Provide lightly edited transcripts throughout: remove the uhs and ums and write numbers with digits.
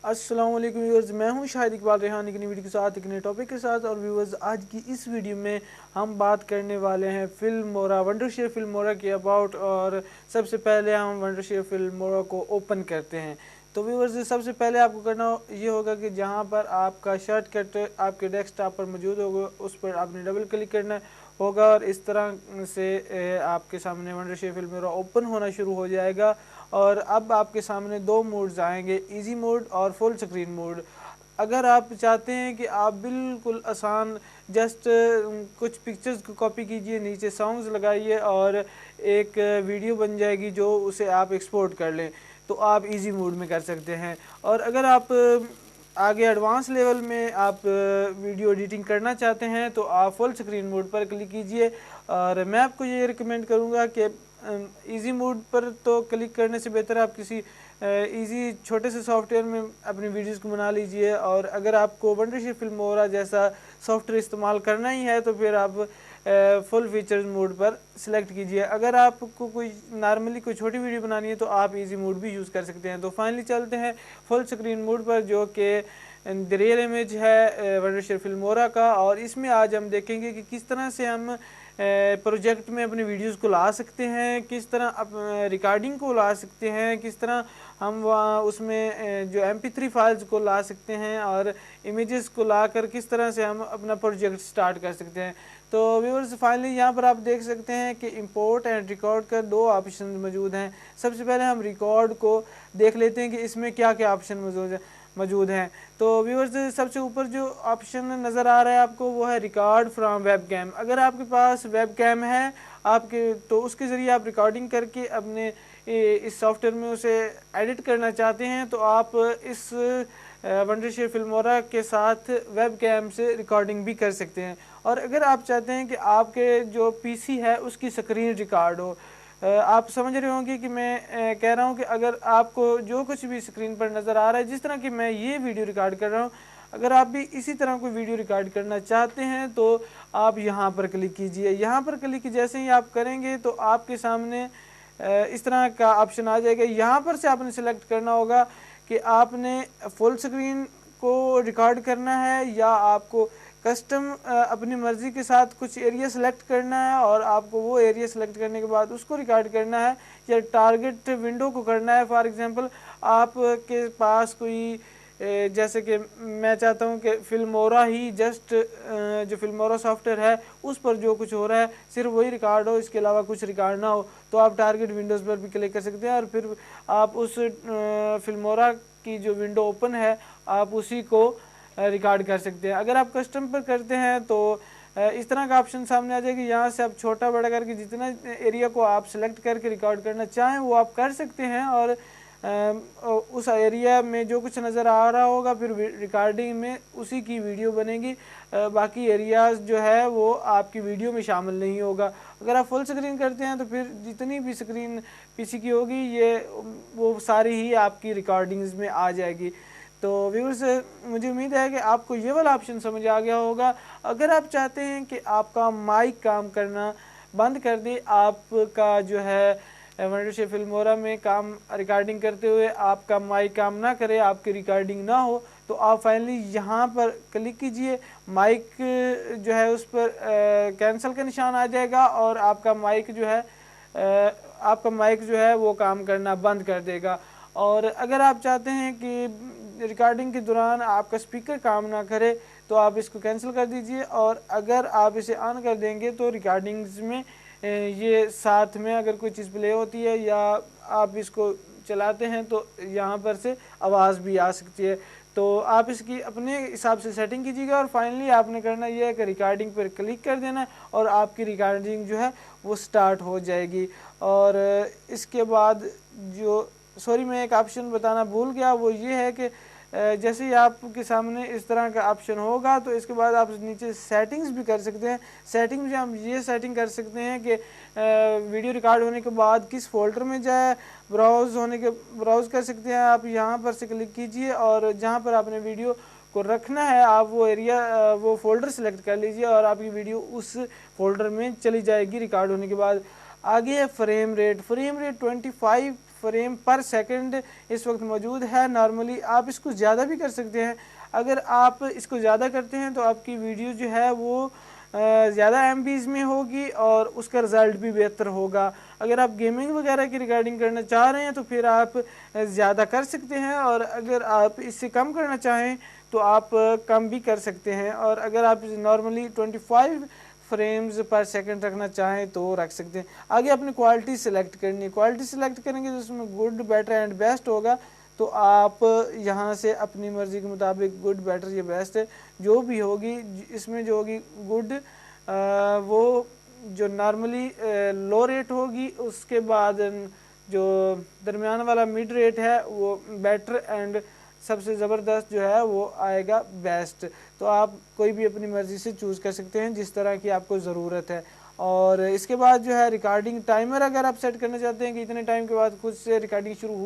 السلام علیکم ویورز، میں ہوں شاہد اقبال ریحان ایک نئی ویڈیو کے ساتھ، ایک نئے ٹاپک کے ساتھ. اور ویورز، آج کی اس ویڈیو میں ہم بات کرنے والے ہیں فلم مورا، ونڈر شیئر فلم مورا کے اباؤٹ. اور سب سے پہلے ہم ونڈر شیئر فلم مورا کو اوپن کرتے ہیں. تو ویورز، سب سے پہلے آپ کو کرنا یہ ہوگا کہ جہاں پر آپ کا شارٹ کٹ آپ کے ڈیسک ٹاپ پر موجود ہوگا اس پر آپ نے ڈبل کلک کرنا ہوگا، اور اس طرح سے آپ کے سامنے ونڈر شیئر فلم مورا اوپن ہونا شروع ہو جائے گا. اور اب آپ کے سامنے دو موڈز آئیں گے، ایزی موڈ اور فل سکرین موڈ. اگر آپ چاہتے ہیں کہ آپ بالکل آسان جسٹ کچھ پکچرز کو کاپی کیجئے، نیچے سانگز لگائیے اور ایک ویڈیو بن جائے گی جو اسے آپ ایکسپورٹ کر لیں، تو آپ ایزی موڈ میں کر سکتے ہیں. اور اگر آپ آگے ایڈوانس لیول میں آپ ویڈیو ایڈیٹنگ کرنا چاہتے ہیں تو آپ فل سکرین موڈ پر کلک کیجئے. اور میں آپ کو یہ ریکمینڈ کروں گا کہ ایزی موڈ پر تو کلک کرنے سے بہتر آپ کسی ایزی چھوٹے سے سافٹ ویئر میں اپنی ویڈیوز کو بنا لیجئے. اور اگر آپ کو ونڈر شیئر فلم مورا جیسا سافٹ ویئر استعمال کرنا ہی ہے تو پھر آپ فل فیچرز موڈ پر سلیکٹ کیجئے. اگر آپ کو کوئی نارملی کوئی چھوٹی ویڈیو بنانی ہے تو آپ ایزی موڈ بھی یوز کر سکتے ہیں. تو فائنلی چلتے ہیں فل سکرین موڈ پر، جو کہ ریئل امیج ہے ونڈر شیئر فلم مورا کا. اور اس میں آج ہم دیکھیں گے کہ کس طرح سے ہم پروجیکٹ میں اپنی ویڈیوز کو لا سکتے ہیں، کس طرح ریکارڈنگ کو لا سکتے ہیں، کس طرح ہم اس میں جو MP3 فائلز کو لا سکتے ہیں، اور امیجز کو لا کر کس طرح سے ہم اپنا پروجیکٹ سٹارٹ کر سکتے ہیں. تو ویورز، فائنلی یہاں پر آپ دیکھ سکتے ہیں کہ امپورٹ اینڈ ریکارڈ کا دو آپشن موجود ہیں. سب سے پہلے ہم ریکارڈ کو دیکھ لیتے ہیں کہ اس میں کیا کیا آپشن موجود ہیں. تو ویورز، سب سے اوپر جو آپشن نظر آ رہا ہے آپ کو وہ ہے ریکارڈ فرام ویب کیم. اگر آپ کے پاس ویب کیم ہے آپ کے تو اس کے ذریعے آپ ریکارڈنگ کر کے اپنے اس سافٹ ویئر میں اسے ایڈٹ کرنا چاہتے ہیں تو آپ اس ونڈر شیئر فلم مورا کے ساتھ ویب کیم سے ریکارڈنگ بھی کر سکتے ہیں. اور اگر آپ چاہتے ہیں کہ آپ کے جو PC ہے اس کی سکرین ریکارڈ ہو، آپ سمجھ رہے ہوں گے کہ میں کہہ رہا ہوں کہ اگر آپ کو جو کچھ بھی سکرین پر نظر آ رہا ہے، جس طرح کہ میں یہ ویڈیو ریکارڈ کر رہا ہوں، اگر آپ بھی اسی طرح کوئی ویڈیو ریکارڈ کرنا چاہتے ہیں تو آپ یہاں پر کلک کیجئے. یہاں پر کلک جیسے ہی آپ کریں گے تو آپ کے سامنے اس طرح کا آپشن آ جائے گا. یہاں پر سے آپ نے سلیکٹ کرنا ہوگا کہ آپ نے فل سکرین کو ریکارڈ کرنا ہے یا آپ کو کسٹم اپنی مرضی کے ساتھ کچھ ایریا سلیکٹ کرنا ہے اور آپ کو وہ ایریا سلیکٹ کرنے کے بعد اس کو ریکارڈ کرنا ہے، یا ٹارگٹ ونڈو کو کرنا ہے. فار ایگزامپل آپ کے پاس کوئی جیسے کہ میں چاہتا ہوں کہ فلم مورا ہی جسٹ جو فلم مورا سافٹ ویئر ہے اس پر جو کچھ ہو رہا ہے صرف وہی ریکارڈ ہو، اس کے علاوہ کچھ ریکارڈ نہ ہو، تو آپ ٹارگٹ ونڈوز پر بھی کلک کر سکتے ہیں اور پھر آپ اس فلم مورا کی جو ونڈو اوپن ہے آپ اسی کو ریکارڈ کر سکتے ہیں. اگر آپ کسٹم پر کرتے ہیں تو اس طرح کا آپشن سامنے آ جائے گا. یہاں سے آپ چھوٹا بڑا کر کے جتنا ایریا کو آپ سلیکٹ کر کے ریکارڈ کرنا چاہیں وہ آپ کر سکتے ہیں، اور اس ایریا میں جو کچھ نظر آ رہا ہوگا پھر ریکارڈنگ میں اسی کی ویڈیو بنے گی. باقی ایریاز جو ہے وہ آپ کی ویڈیو میں شامل نہیں ہوگا. اگر آپ فل سکرین کرتے ہیں تو پھر جتنی بھی سکرین PC کی ہوگی وہ ساری ہی آپ کی ریکارڈنگز میں آ جائے گی. تو ویورز، مجھے امید ہے کہ آپ کو یہ والا آپشن سمجھ آ گیا ہوگا. اگر آپ چاہتے ہیں کہ آپ کا مائک کام کرنا بند کر دے، آپ کا جو ہے ونڈر شیئر فلم مورا میں کام ریکارڈنگ کرتے ہوئے آپ کا مائک کام نہ کرے، آپ کی ریکارڈنگ نہ ہو، تو آپ فائنلی یہاں پر کلک کیجئے. مائک جو ہے اس پر کینسل کا نشان آ جائے گا اور آپ کا مائک جو ہے وہ کام کرنا بند کر دے گا. اور اگر آپ چاہتے ہیں کہ ریکارڈنگ کے دوران آپ کا سپیکر کام نہ کرے تو آپ اس کو کینسل کر دیجئے، اور اگر آپ اسے آن کر دیں گے تو ریکارڈنگز میں یہ ساتھ میں اگر کوئی چیز پلے ہوتی ہے یا آپ اس کو چلاتے ہیں تو یہاں پر سے آواز بھی آ سکتی ہے. تو آپ اس کی اپنے حساب سے سیٹنگ کیجیے گا، اور فائنلی آپ نے کرنا یہ ہے کہ ریکارڈنگ پر کلک کر دینا اور آپ کی ریکارڈنگ جو ہے وہ سٹارٹ ہو جائے گی. اور اس کے بعد میں ایک آپشن بتانا بھول گیا، وہ یہ ہے کہ جیسے ہی آپ کے سامنے اس طرح کا آپشن ہوگا تو اس کے بعد آپ نیچے سیٹنگز بھی کر سکتے ہیں. سیٹنگ میں ہم یہ سیٹنگ کر سکتے ہیں کہ ویڈیو ریکارڈ ہونے کے بعد کس فولڈر میں جائے، براؤز کر سکتے ہیں. آپ یہاں پر سے کلک کیجئے اور جہاں پر آپ نے ویڈیو کو رکھنا ہے آپ وہ فولڈر سلیکٹ کر لیجئے اور آپ کی ویڈیو اس فولڈر میں چلی جائے گی ریکارڈ ہونے کے بعد. آگے ہے frame rate. Frame rate 25 frame per second اس وقت موجود ہے. نارملی آپ اس کو زیادہ بھی کر سکتے ہیں. اگر آپ اس کو زیادہ کرتے ہیں تو آپ کی ویڈیو جو ہے وہ زیادہ ایم بیز میں ہوگی اور اس کا رزلٹ بھی بہتر ہوگا. اگر آپ گیمنگ وغیرہ کی ریکارڈنگ کرنا چاہ رہے ہیں تو پھر آپ زیادہ کر سکتے ہیں, اور اگر آپ اس سے کم کرنا چاہیں تو آپ کم بھی کر سکتے ہیں. اور اگر آپ نارملی 25 فریمز پر سیکنڈ رکھنا چاہیں تو رکھ سکتے ہیں. آگے اپنی کوالٹی سلیکٹ کرنی ہے. کوالٹی سلیکٹ کریں گے تو اس میں گڈ, بیٹر اینڈ بیسٹ ہوگا. تو آپ یہاں سے اپنی مرضی کے مطابق گڈ, بیٹر یا بیسٹ جو بھی ہوگی, اس میں جو ہوگی گڈ وہ جو نارملی لو ریٹ ہوگی, اس کے بعد جو درمیان والا مڈ ریٹ ہے وہ بیٹر, اینڈ سب سے زبردست جو ہے وہ آئے گا بیسٹ. تو آپ کوئی بھی اپنی مرضی سے چوز کر سکتے ہیں جس طرح کی آپ کو ضرورت ہے. اور اس کے بعد جو ہے ریکارڈنگ ٹائمر اگر آپ سیٹ کرنا چاہتے ہیں کہ اتنے ٹائم کے بعد خود سے ریکارڈنگ شروع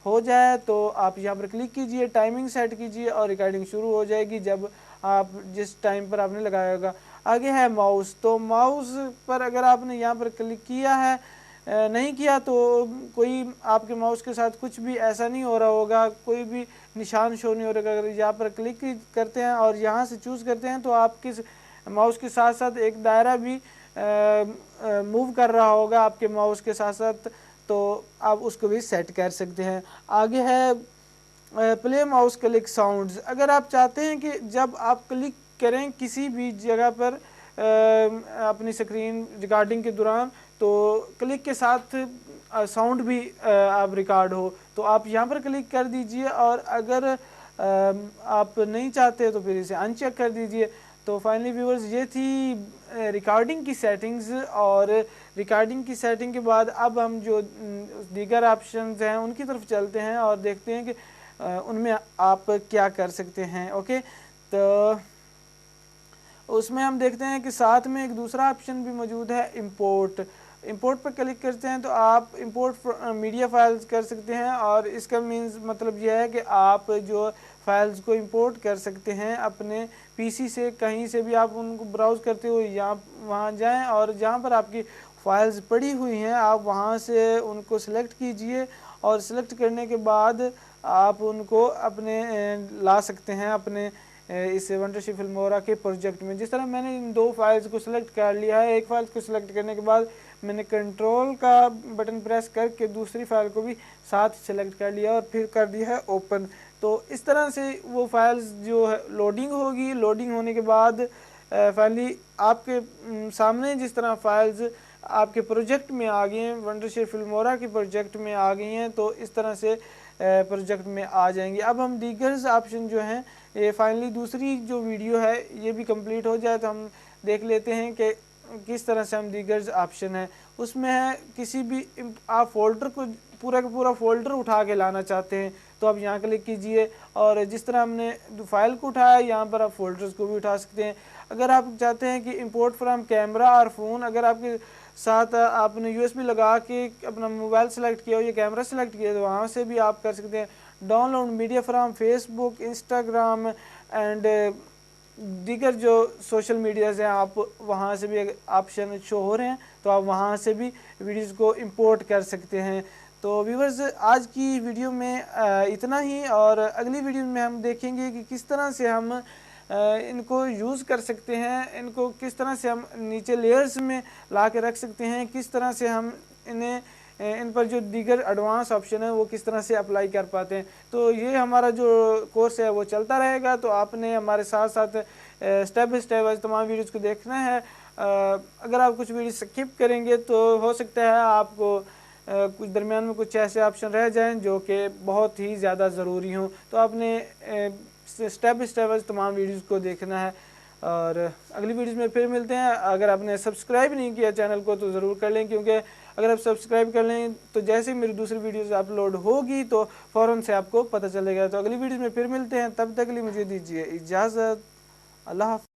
ہو جائے تو آپ یہاں پر کلک کیجئے, ٹائمنگ سیٹ کیجئے اور ریکارڈنگ شروع ہو جائے گی جب آپ جس ٹائم پر آپ نے لگایا ہوگا. آگے ہے ماؤس. تو ماؤس پر اگر آپ نے یہاں پر کلک کیا ہے, نہیں کیا تو کوئی آپ کے ماؤس کے ساتھ کچھ بھی ایسا نہیں ہو رہا ہوگا, کوئی بھی نشان شو نہیں ہو رہا. اگر یہاں پر کلک کرتے ہیں اور یہاں سے چوز کرتے ہیں تو آپ کے ماؤس کے ساتھ ساتھ ایک دائرہ بھی موو کر رہا ہوگا آپ کے ماؤس کے ساتھ ساتھ, تو آپ اس کو بھی سیٹ کر سکتے ہیں. آگے ہے پلے ماؤس کلک ساؤنڈز. اگر آپ چاہتے ہیں کہ جب آپ کلک کریں کسی بھی جگہ پر اپنی سکرین ریکارڈنگ کے دوران تو کلک کے ساتھ ساؤنڈ بھی آپ ریکارڈ ہو, تو آپ یہاں پر کلک کر دیجئے. اور اگر آپ نہیں چاہتے تو پھر اسے ان چیک کر دیجئے. تو فائنلی ویورز یہ تھی ریکارڈنگ کی سیٹنگز. اور ریکارڈنگ کی سیٹنگ کے بعد اب ہم جو دیگر آپشنز ہیں ان کی طرف چلتے ہیں اور دیکھتے ہیں کہ ان میں آپ کیا کر سکتے ہیں. اوکے, تو اس میں ہم دیکھتے ہیں کہ ساتھ میں ایک دوسرا آپشن بھی موجود ہے, امپورٹ. امپورٹ پر کلک کرتے ہیں تو آپ امپورٹ میڈیا فائلز کر سکتے ہیں. اور اس کا مینز مطلب یہ ہے کہ آپ جو فائلز کو امپورٹ کر سکتے ہیں اپنے پی سی سے, کہیں سے بھی آپ ان کو براؤز کرتے ہوئے یہاں وہاں جائیں اور جہاں پر آپ کی فائلز پڑی ہوئی ہیں آپ وہاں سے ان کو سلیکٹ کیجئے. اور سلیکٹ کرنے کے بعد آپ ان کو اپنے لا سکتے ہیں اپنے اس ونڈرشپ فلمورا کے پروجیکٹ میں. جس طرح میں نے ان دو فائلز کو سلیکٹ کر لیا ہے, ایک فائل کو سلیکٹ کرنے کے بعد میں نے کنٹرول کا بٹن پریس کر کے دوسری فائل کو بھی ساتھ سلیکٹ کر لیا اور پھر کر دیا ہے اوپن. تو اس طرح سے وہ فائلز جو ہے لوڈنگ ہوگی. لوڈنگ ہونے کے بعد فائنلی آپ کے سامنے جس طرح فائلز آپ کے پروجیکٹ میں آ گئی ہیں, ونڈرشپ فلمورا کے پروجیکٹ میں آ گئی ہیں, تو اس طرح سے پروجیکٹ میں آ جائیں گی. اب ہم دیگرز آپشن جو ہیں, یہ فائنلی دوسری جو ویڈیو ہے یہ بھی کمپلیٹ ہو جائے تو ہم دیکھ لیتے ہیں کہ کس طرح سے ہم دیگرز آپشن ہے. اس میں ہے کسی بھی آپ فولڈر کو پورا کا پورا فولڈر اٹھا کے لانا چاہتے ہیں تو آپ یہاں کلک کیجئے, اور جس طرح ہم نے فائل کو اٹھایا یہاں پر آپ فولڈرز کو بھی اٹھا سکتے ہیں. اگر آپ چاہتے ہیں کہ امپورٹ فرام کیمرہ اور فون, اگر آپ کے ساتھ آپ نے یو ایس بی لگا کے اپنا موبائل سلیکٹ کیا ہو یا کیمرہ سلیکٹ کیا تو وہاں سے بھی آپ کر سکتے ہیں. Download media from Facebook, Instagram and دیگر جو سوشل میڈیاز ہیں آپ وہاں سے بھی آپشن شو ہو رہے ہیں تو آپ وہاں سے بھی ویڈیوز کو امپورٹ کر سکتے ہیں. تو ویورز آج کی ویڈیو میں اتنا ہی, اور اگلی ویڈیو میں ہم دیکھیں گے کہ کس طرح سے ہم ان کو یوز کر سکتے ہیں, ان کو کس طرح سے ہم نیچے لیئرز میں لا کے رکھ سکتے ہیں, کس طرح سے ہم ان پر جو دیگر ایڈوانس آپشن ہیں وہ کس طرح سے اپلائی کر پاتے ہیں. تو یہ ہمارا جو کورس ہے وہ چلتا رہے گا, تو آپ نے ہمارے ساتھ ساتھ اسٹیپ بائی اسٹیپ تمام ویڈیوز کو دیکھنا ہے. اگر آپ کچھ ویڈیو سکپ کریں گے تو ہو سکتا ہے آپ کو کچھ درمیان میں کچھ ایسے آپشن رہ جائیں جو کہ بہت ہی زیادہ ضروری ہوں, تو آپ نے اسٹیپ بائی اسٹیپ تمام ویڈیوز کو دیکھنا ہے. اور اگلی ویڈیوز میں پھر ملتے ہیں. اگر آپ نے سبسکرائب نہیں کیا چینل کو تو ضرور کر لیں, کیونکہ اگر آپ سبسکرائب کر لیں تو جیسے ہی میری دوسری ویڈیوز اپلوڈ ہوگی تو فوراً سے آپ کو پتہ چلے گا. تو اگلی ویڈیوز میں پھر ملتے ہیں, تب تک کے لیے مجھے دیجیے اجازت. اللہ حافظ.